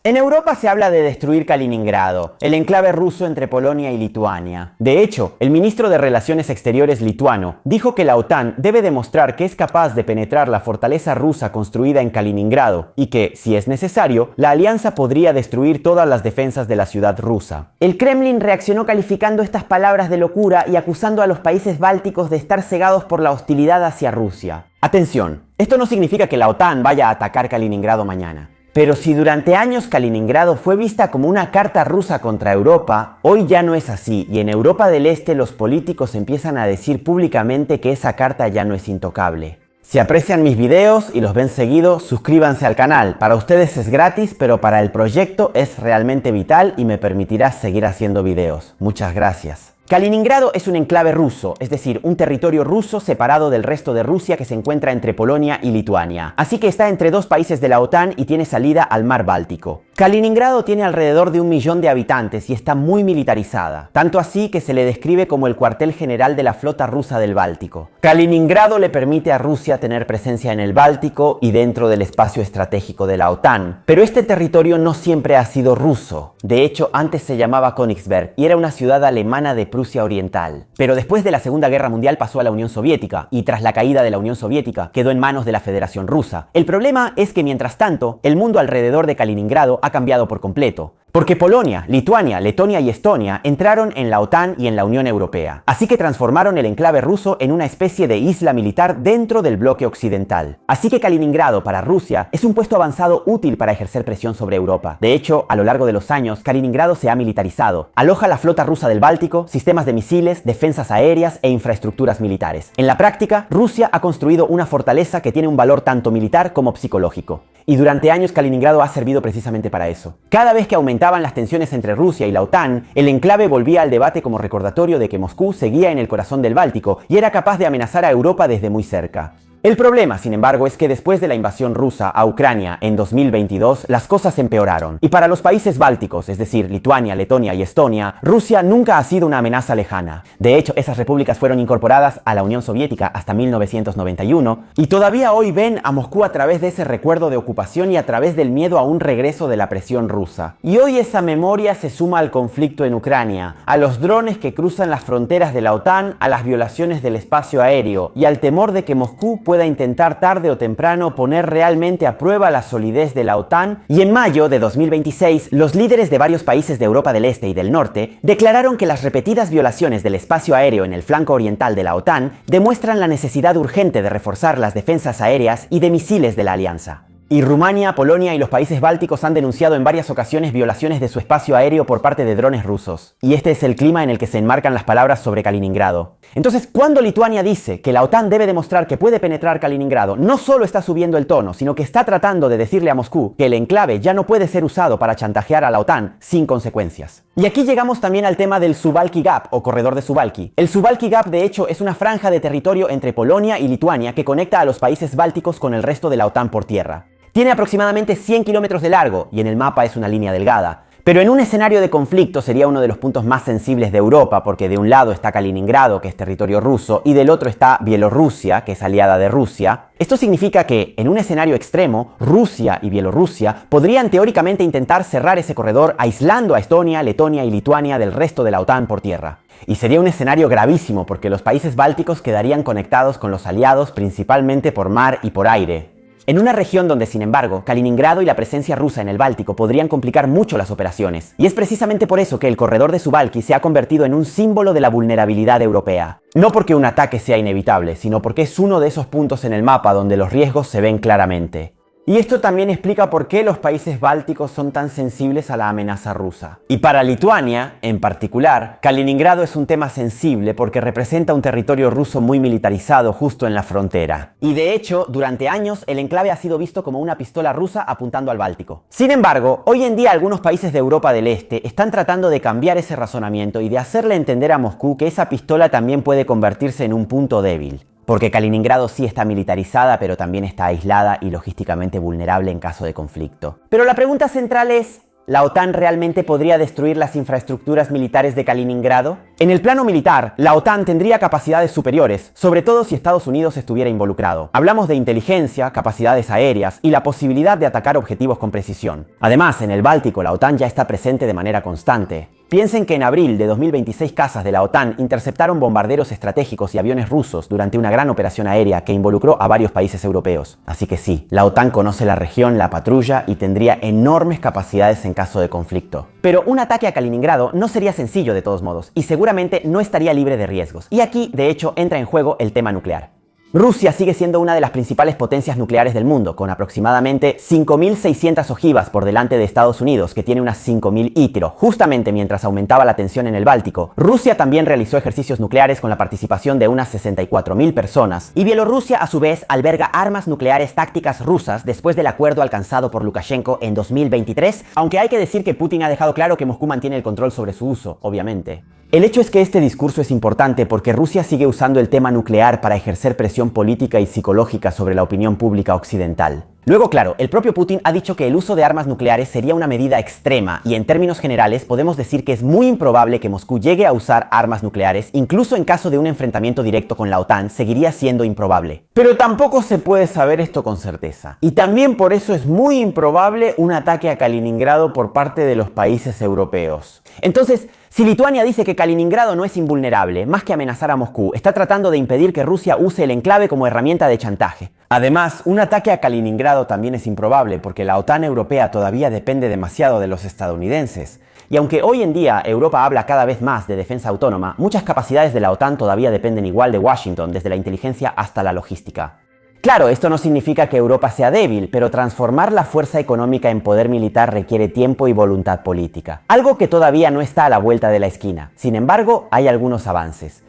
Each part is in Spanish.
En Europa se habla de destruir Kaliningrado, el enclave ruso entre Polonia y Lituania. De hecho, el ministro de Relaciones Exteriores lituano dijo que la OTAN debe demostrar que es capaz de penetrar la fortaleza rusa construida en Kaliningrado y que, si es necesario, la alianza podría destruir todas las defensas de la ciudad rusa. El Kremlin reaccionó calificando estas palabras de locura y acusando a los países bálticos de estar cegados por la hostilidad hacia Rusia. Atención, esto no significa que la OTAN vaya a atacar Kaliningrado mañana. Pero si durante años Kaliningrado fue vista como una carta rusa contra Europa, hoy ya no es así y en Europa del Este los políticos empiezan a decir públicamente que esa carta ya no es intocable. Si aprecian mis videos y los ven seguido, suscríbanse al canal. Para ustedes es gratis, pero para el proyecto es realmente vital y me permitirá seguir haciendo videos. Muchas gracias. Kaliningrado es un enclave ruso, es decir, un territorio ruso separado del resto de Rusia que se encuentra entre Polonia y Lituania. Así que está entre dos países de la OTAN y tiene salida al mar Báltico. Kaliningrado tiene alrededor de 1 millón de habitantes y está muy militarizada, tanto así que se le describe como el cuartel general de la flota rusa del Báltico. Kaliningrado le permite a Rusia tener presencia en el Báltico y dentro del espacio estratégico de la OTAN. Pero este territorio no siempre ha sido ruso. De hecho, antes se llamaba Königsberg y era una ciudad alemana de Prusia Oriental. Pero después de la Segunda Guerra Mundial pasó a la Unión Soviética y tras la caída de la Unión Soviética quedó en manos de la Federación Rusa. El problema es que mientras tanto, el mundo alrededor de Kaliningrado ha cambiado por completo. Porque Polonia, Lituania, Letonia y Estonia entraron en la OTAN y en la Unión Europea. Así que transformaron el enclave ruso en una especie de isla militar dentro del bloque occidental. Así que Kaliningrado para Rusia es un puesto avanzado útil para ejercer presión sobre Europa. De hecho, a lo largo de los años, Kaliningrado se ha militarizado. Aloja la flota rusa del Báltico, sistemas de misiles, defensas aéreas e infraestructuras militares. En la práctica, Rusia ha construido una fortaleza que tiene un valor tanto militar como psicológico. Y durante años Kaliningrado ha servido precisamente para eso. Cada vez que aumentaban las tensiones entre Rusia y la OTAN, el enclave volvía al debate como recordatorio de que Moscú seguía en el corazón del Báltico y era capaz de amenazar a Europa desde muy cerca. El problema, sin embargo, es que después de la invasión rusa a Ucrania en 2022, las cosas empeoraron. Y para los países bálticos, es decir, Lituania, Letonia y Estonia, Rusia nunca ha sido una amenaza lejana. De hecho, esas repúblicas fueron incorporadas a la Unión Soviética hasta 1991 y todavía hoy ven a Moscú a través de ese recuerdo de ocupación y a través del miedo a un regreso de la presión rusa. Y hoy esa memoria se suma al conflicto en Ucrania, a los drones que cruzan las fronteras de la OTAN, a las violaciones del espacio aéreo y al temor de que Moscú pueda intentar tarde o temprano poner realmente a prueba la solidez de la OTAN. Y en mayo de 2026, los líderes de varios países de Europa del Este y del Norte declararon que las repetidas violaciones del espacio aéreo en el flanco oriental de la OTAN demuestran la necesidad urgente de reforzar las defensas aéreas y de misiles de la alianza. Y Rumania, Polonia y los países bálticos han denunciado en varias ocasiones violaciones de su espacio aéreo por parte de drones rusos. Y este es el clima en el que se enmarcan las palabras sobre Kaliningrado. Entonces, cuando Lituania dice que la OTAN debe demostrar que puede penetrar Kaliningrado, no solo está subiendo el tono, sino que está tratando de decirle a Moscú que el enclave ya no puede ser usado para chantajear a la OTAN sin consecuencias. Y aquí llegamos también al tema del Suwałki Gap o corredor de Suwałki. El Suwałki Gap, de hecho, es una franja de territorio entre Polonia y Lituania que conecta a los países bálticos con el resto de la OTAN por tierra. Tiene aproximadamente 100 kilómetros de largo y en el mapa es una línea delgada. Pero en un escenario de conflicto sería uno de los puntos más sensibles de Europa porque de un lado está Kaliningrado, que es territorio ruso, y del otro está Bielorrusia, que es aliada de Rusia. Esto significa que, en un escenario extremo, Rusia y Bielorrusia podrían teóricamente intentar cerrar ese corredor aislando a Estonia, Letonia y Lituania del resto de la OTAN por tierra. Y sería un escenario gravísimo porque los países bálticos quedarían conectados con los aliados principalmente por mar y por aire. En una región donde, sin embargo, Kaliningrado y la presencia rusa en el Báltico podrían complicar mucho las operaciones. Y es precisamente por eso que el corredor de Suwałki se ha convertido en un símbolo de la vulnerabilidad europea. No porque un ataque sea inevitable, sino porque es uno de esos puntos en el mapa donde los riesgos se ven claramente. Y esto también explica por qué los países bálticos son tan sensibles a la amenaza rusa. Y para Lituania, en particular, Kaliningrado es un tema sensible porque representa un territorio ruso muy militarizado justo en la frontera. Y de hecho, durante años, el enclave ha sido visto como una pistola rusa apuntando al Báltico. Sin embargo, hoy en día algunos países de Europa del Este están tratando de cambiar ese razonamiento y de hacerle entender a Moscú que esa pistola también puede convertirse en un punto débil. Porque Kaliningrado sí está militarizada, pero también está aislada y logísticamente vulnerable en caso de conflicto. Pero la pregunta central es, ¿La OTAN realmente podría destruir las infraestructuras militares de Kaliningrado? En el plano militar, la OTAN tendría capacidades superiores, sobre todo si Estados Unidos estuviera involucrado. Hablamos de inteligencia, capacidades aéreas y la posibilidad de atacar objetivos con precisión. Además, en el Báltico, la OTAN ya está presente de manera constante. Piensen que en abril de 2026 cazas de la OTAN interceptaron bombarderos estratégicos y aviones rusos durante una gran operación aérea que involucró a varios países europeos. Así que sí, la OTAN conoce la región, la patrulla y tendría enormes capacidades en caso de conflicto. Pero un ataque a Kaliningrado no sería sencillo de todos modos y seguramente no estaría libre de riesgos. Y aquí, de hecho, entra en juego el tema nuclear. Rusia sigue siendo una de las principales potencias nucleares del mundo, con aproximadamente 5.600 ojivas por delante de Estados Unidos, que tiene unas 5.000 ITRO. Justamente mientras aumentaba la tensión en el Báltico, Rusia también realizó ejercicios nucleares con la participación de unas 64.000 personas. Y Bielorrusia, a su vez, alberga armas nucleares tácticas rusas después del acuerdo alcanzado por Lukashenko en 2023, aunque hay que decir que Putin ha dejado claro que Moscú mantiene el control sobre su uso, obviamente. El hecho es que este discurso es importante porque Rusia sigue usando el tema nuclear para ejercer presión política y psicológica sobre la opinión pública occidental. Luego, claro, el propio Putin ha dicho que el uso de armas nucleares sería una medida extrema y en términos generales podemos decir que es muy improbable que Moscú llegue a usar armas nucleares, incluso en caso de un enfrentamiento directo con la OTAN, seguiría siendo improbable. Pero tampoco se puede saber esto con certeza. Y también por eso es muy improbable un ataque a Kaliningrado por parte de los países europeos. Entonces, si Lituania dice que Kaliningrado no es invulnerable, más que amenazar a Moscú, está tratando de impedir que Rusia use el enclave como herramienta de chantaje. Además, un ataque a Kaliningrado también es improbable porque la OTAN europea todavía depende demasiado de los estadounidenses. Y aunque hoy en día Europa habla cada vez más de defensa autónoma, muchas capacidades de la OTAN todavía dependen igual de Washington, desde la inteligencia hasta la logística. Claro, esto no significa que Europa sea débil, pero transformar la fuerza económica en poder militar requiere tiempo y voluntad política. Algo que todavía no está a la vuelta de la esquina. Sin embargo, hay algunos avances.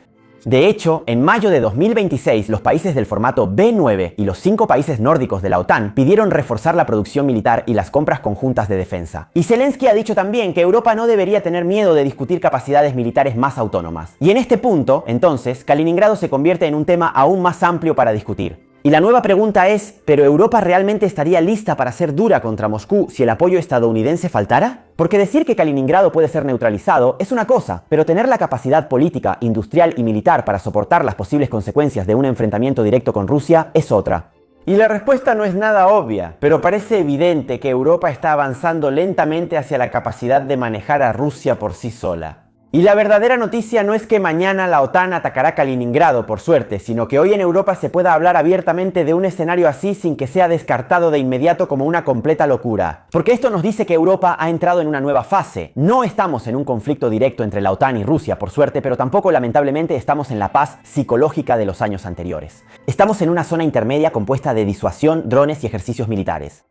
De hecho, en mayo de 2026, los países del formato B9 y los 5 países nórdicos de la OTAN pidieron reforzar la producción militar y las compras conjuntas de defensa. Y Zelensky ha dicho también que Europa no debería tener miedo de discutir capacidades militares más autónomas. Y en este punto, entonces, Kaliningrado se convierte en un tema aún más amplio para discutir. Y la nueva pregunta es, ¿pero Europa realmente estaría lista para ser dura contra Moscú si el apoyo estadounidense faltara? Porque decir que Kaliningrado puede ser neutralizado es una cosa, pero tener la capacidad política, industrial y militar para soportar las posibles consecuencias de un enfrentamiento directo con Rusia es otra. Y la respuesta no es nada obvia, pero parece evidente que Europa está avanzando lentamente hacia la capacidad de manejar a Rusia por sí sola. Y la verdadera noticia no es que mañana la OTAN atacará Kaliningrado, por suerte, sino que hoy en Europa se pueda hablar abiertamente de un escenario así sin que sea descartado de inmediato como una completa locura. Porque esto nos dice que Europa ha entrado en una nueva fase. No estamos en un conflicto directo entre la OTAN y Rusia, por suerte, pero tampoco lamentablemente estamos en la paz psicológica de los años anteriores. Estamos en una zona intermedia compuesta de disuasión, drones y ejercicios militares.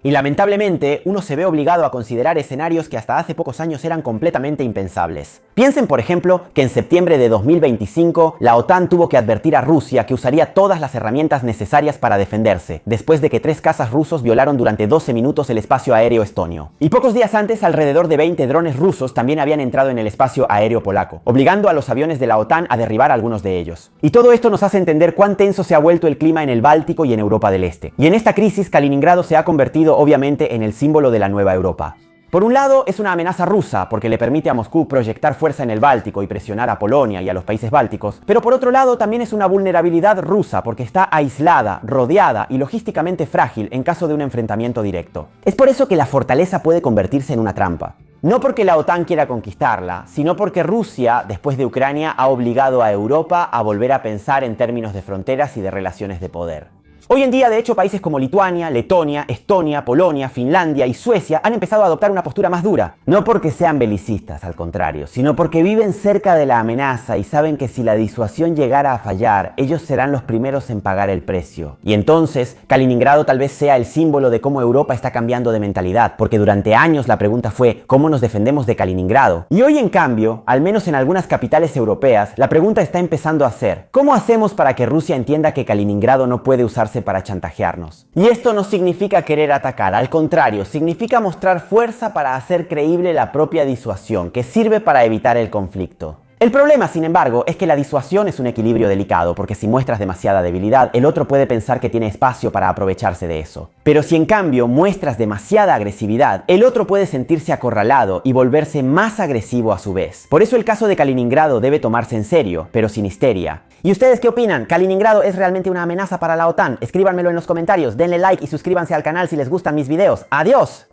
Y lamentablemente, uno se ve obligado a considerar escenarios que hasta hace pocos años eran completamente impensables. Piensen, por ejemplo, que en septiembre de 2025, la OTAN tuvo que advertir a Rusia que usaría todas las herramientas necesarias para defenderse, después de que 3 cazas rusos violaron durante 12 minutos el espacio aéreo estonio. Y pocos días antes, alrededor de 20 drones rusos también habían entrado en el espacio aéreo polaco, obligando a los aviones de la OTAN a derribar algunos de ellos. Y todo esto nos hace entender cuán tenso se ha vuelto el clima en el Báltico y en Europa del Este. Y en esta crisis, Kaliningrado se ha convertido obviamente en el símbolo de la nueva Europa. Por un lado, es una amenaza rusa porque le permite a Moscú proyectar fuerza en el Báltico y presionar a Polonia y a los países bálticos, pero por otro lado también es una vulnerabilidad rusa porque está aislada, rodeada y logísticamente frágil en caso de un enfrentamiento directo. Es por eso que la fortaleza puede convertirse en una trampa. No porque la OTAN quiera conquistarla, sino porque Rusia, después de Ucrania, ha obligado a Europa a volver a pensar en términos de fronteras y de relaciones de poder. Hoy en día, de hecho, países como Lituania, Letonia, Estonia, Polonia, Finlandia y Suecia han empezado a adoptar una postura más dura. No porque sean belicistas, al contrario, sino porque viven cerca de la amenaza y saben que si la disuasión llegara a fallar, ellos serán los primeros en pagar el precio. Y entonces, Kaliningrado tal vez sea el símbolo de cómo Europa está cambiando de mentalidad, porque durante años la pregunta fue ¿cómo nos defendemos de Kaliningrado? Y hoy, en cambio, al menos en algunas capitales europeas, la pregunta está empezando a ser ¿cómo hacemos para que Rusia entienda que Kaliningrado no puede usarse para chantajearnos? Y esto no significa querer atacar, al contrario, significa mostrar fuerza para hacer creíble la propia disuasión, que sirve para evitar el conflicto. El problema, sin embargo, es que la disuasión es un equilibrio delicado, porque si muestras demasiada debilidad, el otro puede pensar que tiene espacio para aprovecharse de eso. Pero si en cambio muestras demasiada agresividad, el otro puede sentirse acorralado y volverse más agresivo a su vez. Por eso el caso de Kaliningrado debe tomarse en serio, pero sin histeria. ¿Y ustedes qué opinan? ¿Kaliningrado es realmente una amenaza para la OTAN? Escríbanmelo en los comentarios, denle like y suscríbanse al canal si les gustan mis videos. ¡Adiós!